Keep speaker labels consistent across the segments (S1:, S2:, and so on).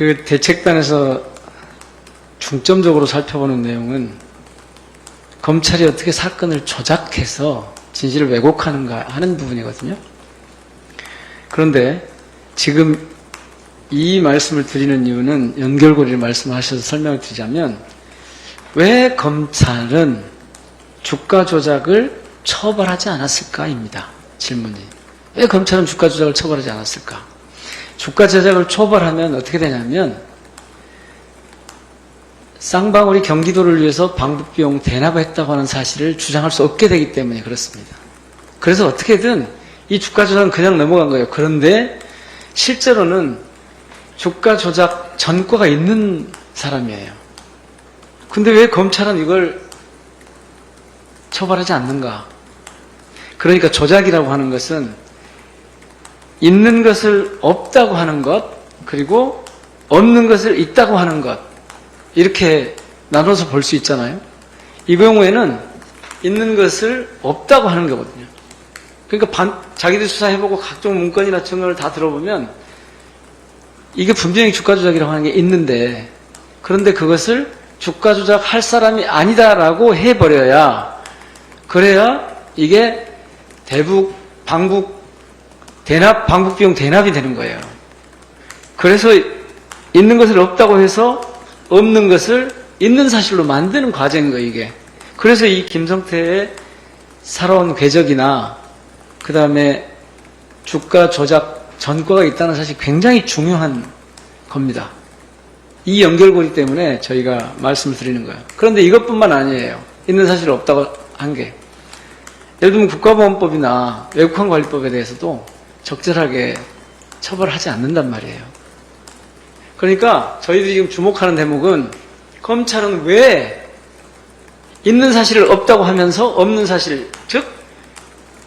S1: 그 대책단에서 중점적으로 살펴보는 내용은 검찰이 어떻게 사건을 조작해서 진실을 왜곡하는가 하는 부분이거든요. 그런데 지금 이 말씀을 드리는 이유는 연결고리를 말씀하셔서 설명을 드리자면, 왜 검찰은 주가 조작을 처벌하지 않았을까입니다. 질문이. 왜 검찰은 주가 조작을 처벌하지 않았을까? 주가 조작을 처벌하면 어떻게 되냐면, 쌍방울이 경기도를 위해서 방북비용 대납을 했다고 하는 사실을 주장할 수 없게 되기 때문에 그렇습니다. 그래서 어떻게든 이 주가 조작은 그냥 넘어간 거예요. 그런데 실제로는 주가 조작 전과가 있는 사람이에요. 근데 왜 검찰은 이걸 처벌하지 않는가? 그러니까 조작이라고 하는 것은 있는 것을 없다고 하는 것, 그리고 없는 것을 있다고 하는 것, 이렇게 나눠서 볼 수 있잖아요. 이 경우에는 있는 것을 없다고 하는 거거든요. 그러니까 자기들 수사해보고 각종 문건이나 증언을 다 들어보면 이게 분명히 주가 조작이라고 하는 게 있는데, 그런데 그것을 주가 조작할 사람이 아니다라고 해버려야, 그래야 이게 방북비용 대납이 되는 거예요. 그래서 있는 것을 없다고 해서 없는 것을 있는 사실로 만드는 과정인 거예요, 이게. 그래서 이 김성태의 살아온 궤적이나 그 다음에 주가 조작 전과가 있다는 사실이 굉장히 중요한 겁니다. 이 연결고리 때문에 저희가 말씀을 드리는 거예요. 그런데 이것뿐만 아니에요. 있는 사실이 없다고 한 게. 예를 들면 국가보안법이나 외국환 관리법에 대해서도 적절하게 처벌하지 않는단 말이에요. 그러니까 저희들이 지금 주목하는 대목은, 검찰은 왜 있는 사실을 없다고 하면서 없는 사실, 즉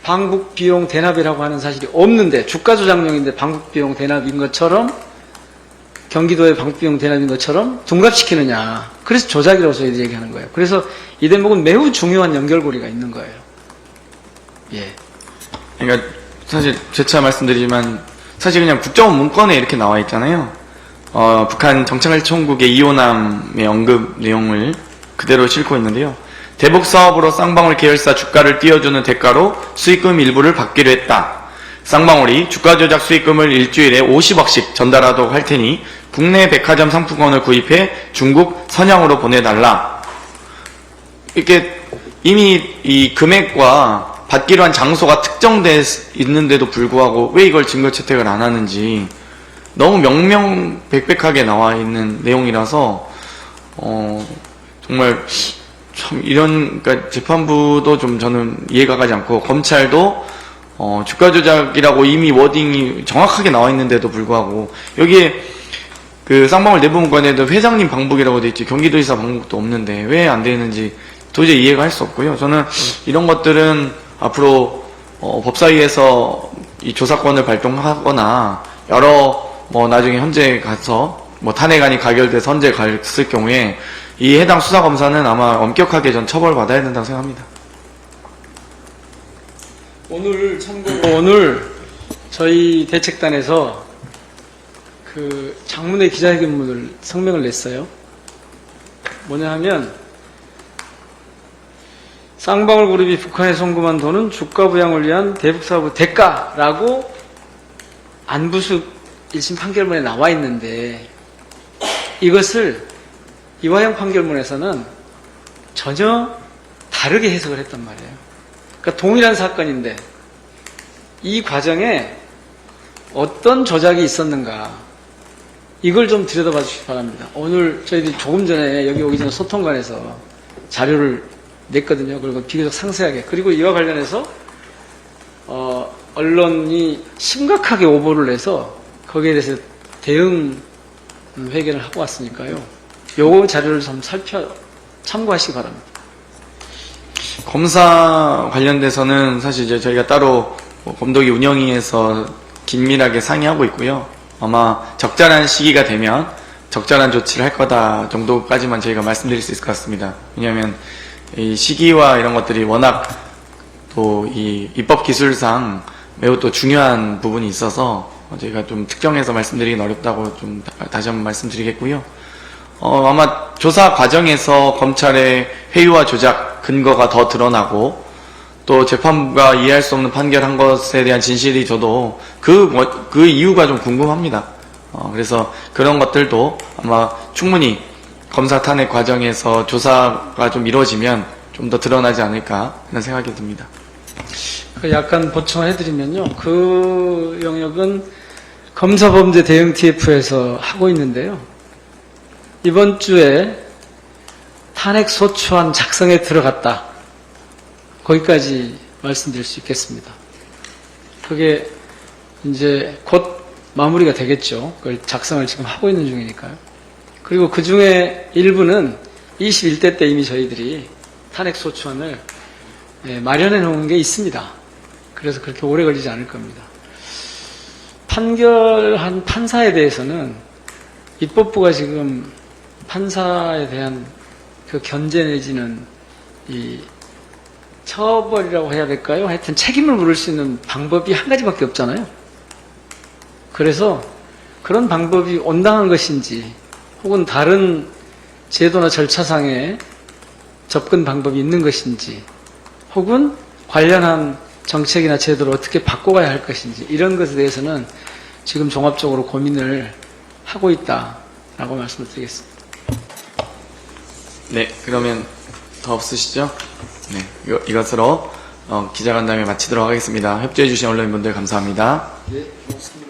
S1: 방북비용 대납이라고 하는 사실이 없는데, 주가 조작용인데 방북비용 대납인 것처럼, 경기도의 방북비용 대납인 것처럼 둔갑시키느냐. 그래서 조작이라고 저희들이 얘기하는 거예요. 그래서 이 대목은 매우 중요한 연결고리가 있는 거예요. 예.
S2: 그러니까 사실 재차 말씀드리지만, 사실 그냥 국정원 문건에 이렇게 나와 있잖아요. 북한 정찰총국의 이호남의 언급 내용을 그대로 싣고 있는데요. 대북 사업으로 쌍방울 계열사 주가를 띄워주는 대가로 수익금 일부를 받기로 했다. 쌍방울이 주가 조작 수익금을 일주일에 50억씩 전달하도록 할 테니 국내 백화점 상품권을 구입해 중국 선양으로 보내달라. 이렇게 이미 이 금액과 받기로 한 장소가 특정돼 있는데도 불구하고 왜 이걸 증거 채택을 안 하는지 너무 명명백백하게 나와 있는 내용이라서 정말 참 그러니까 재판부도 좀 저는 이해가 가지 않고, 검찰도 주가 조작이라고 이미 워딩이 정확하게 나와 있는데도 불구하고, 여기에 그 쌍방울 내부 문건에도 회장님 방북이라고 돼 있지 경기도지사 방북도 없는데 왜 안 되는지 도저히 이해가 할 수 없고요. 저는 이런 것들은 앞으로 법사위에서 이 조사권을 발동하거나 나중에 헌재 가서 탄핵안이 가결돼서 헌재 갔을 경우에 이 해당 수사검사는 아마 엄격하게 전 처벌받아야 된다고 생각합니다.
S1: 오늘 참고로 오늘 저희 대책단에서 그 장문의 기자회견문을 성명을 냈어요. 뭐냐 하면, 쌍방울 그룹이 북한에 송금한 돈은 주가 부양을 위한 대북사업의 대가라고 안부수 1심 판결문에 나와 있는데, 이것을 이화영 판결문에서는 전혀 다르게 해석을 했단 말이에요. 그러니까 동일한 사건인데 이 과정에 어떤 조작이 있었는가, 이걸 좀 들여다봐 주시기 바랍니다. 오늘 저희들이 조금 전에 여기 오기 전에 소통관에서 자료를 냈거든요. 그리고 비교적 상세하게. 그리고 이와 관련해서 언론이 심각하게 오보를 해서 거기에 대해서 대응 회견을 하고 왔으니까요. 요거 자료를 좀 참고하시기 바랍니다.
S2: 검사 관련돼서는 사실 이제 저희가 따로 검도기 운영위에서 긴밀하게 상의하고 있고요. 아마 적절한 시기가 되면 적절한 조치를 할 거다 정도까지만 저희가 말씀드릴 수 있을 것 같습니다. 왜냐하면 이 시기와 이런 것들이 워낙 또 이 입법 기술상 매우 또 중요한 부분이 있어서 저희가 좀 특정해서 말씀드리긴 어렵다고 좀 다시 한번 말씀드리겠고요. 아마 조사 과정에서 검찰의 회유와 조작 근거가 더 드러나고 또 재판부가 이해할 수 없는 판결한 것에 대한 진실이 저도 그 이유가 좀 궁금합니다. 그래서 그런 것들도 아마 충분히 검사 탄핵 과정에서 조사가 좀 이루어지면 좀 더 드러나지 않을까 하는 생각이 듭니다.
S1: 약간 보충을 해드리면요. 그 영역은 검사범죄 대응 TF에서 하고 있는데요. 이번 주에 탄핵 소추안 작성에 들어갔다. 거기까지 말씀드릴 수 있겠습니다. 그게 이제 곧 마무리가 되겠죠. 그걸 작성을 지금 하고 있는 중이니까요. 그리고 그 중에 일부는 21대 때 이미 저희들이 탄핵 소추안을 마련해 놓은 게 있습니다. 그래서 그렇게 오래 걸리지 않을 겁니다. 판결한 판사에 대해서는 입법부가 지금 판사에 대한 그 견제 내지는 이 처벌이라고 해야 될까요? 하여튼 책임을 물을 수 있는 방법이 한 가지밖에 없잖아요. 그래서 그런 방법이 온당한 것인지 혹은 다른 제도나 절차상의 접근 방법이 있는 것인지 혹은 관련한 정책이나 제도를 어떻게 바꿔가야 할 것인지 이런 것에 대해서는 지금 종합적으로 고민을 하고 있다라고 말씀을 드리겠습니다.
S2: 네, 그러면 더 없으시죠? 네, 이것으로 기자간담회 마치도록 하겠습니다. 협조해주신 언론인분들 감사합니다.
S1: 네, 고맙습니다.